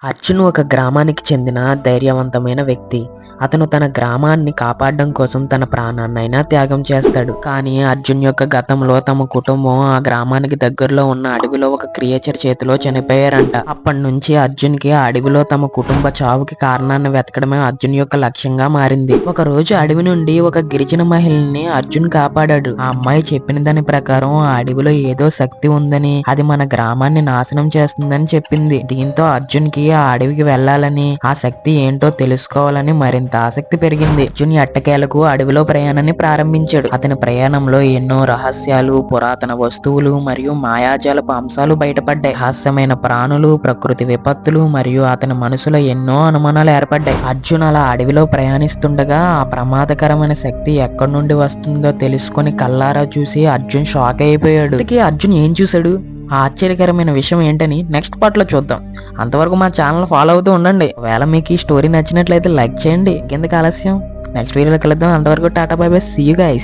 అర్జున్ ఒక గ్రామానికి చెందిన ధైర్యవంతమైన వ్యక్తి. అతను తన గ్రామాన్ని కాపాడడం కోసం తన ప్రాణాన్నైనా త్యాగం చేస్తాడు. కానీ అర్జున్ యొక్క గతంలో తమ కుటుంబం ఆ గ్రామానికి దగ్గరలో ఉన్న అడవిలో ఒక క్రియేచర్ చేతిలో చనిపోయారంట. అప్పటి నుంచి అర్జున్ కి ఆ అడవిలో తమ కుటుంబ చావుకి కారణాన్ని వెతకడమే అర్జున్ యొక్క లక్ష్యంగా మారింది. ఒక రోజు అడవి నుండి ఒక గిరిజన మహిళని అర్జున్ కాపాడాడు. ఆ అమ్మాయి చెప్పిన దాని ప్రకారం ఆ అడవిలో ఏదో శక్తి ఉందని, అది మన గ్రామాన్ని నాశనం చేస్తుందని చెప్పింది. దీంతో అర్జున్ కి ఆ అడవికి వెళ్లాలని, ఆ శక్తి ఏంటో తెలుసుకోవాలని మరింత ఆసక్తి పెరిగింది. అర్జున్ ఎట్టకేలకు అడవిలో ప్రయాణాన్ని ప్రారంభించాడు. అతని ప్రయాణంలో ఎన్నో రహస్యాలు, పురాతన వస్తువులు మరియు మాయాజాలపు అంశాలు బయటపడ్డాయి. రహస్యమైన ప్రాణులు, ప్రకృతి విపత్తులు మరియు అతని మనసులో ఎన్నో అనుమానాలు ఏర్పడ్డాయి. అర్జున్ అలా అడవిలో ప్రయాణిస్తుండగా ఆ ప్రమాదకరమైన శక్తి ఎక్కడి నుండి వస్తుందో తెలుసుకొని కల్లారా చూసి అర్జున్ షాక్ అయిపోయాడు. అర్జున్ ఏం చూశాడు, ఆ ఆశ్చర్యకరమైన విషయం ఏంటని నెక్స్ట్ పార్ట్ లో చూద్దాం. అంతవరకు మా ఛానల్ ఫాలో అవుతూ ఉండండి. ఒకవేళ మీకు ఈ స్టోరీ నచ్చినట్లయితే లైక్ చేయండి. ఇంకెందుకు ఆలస్యం, నెక్స్ట్ వీడియోలో కలుద్దాం. అంతవరకు tata bye bye, see you guys.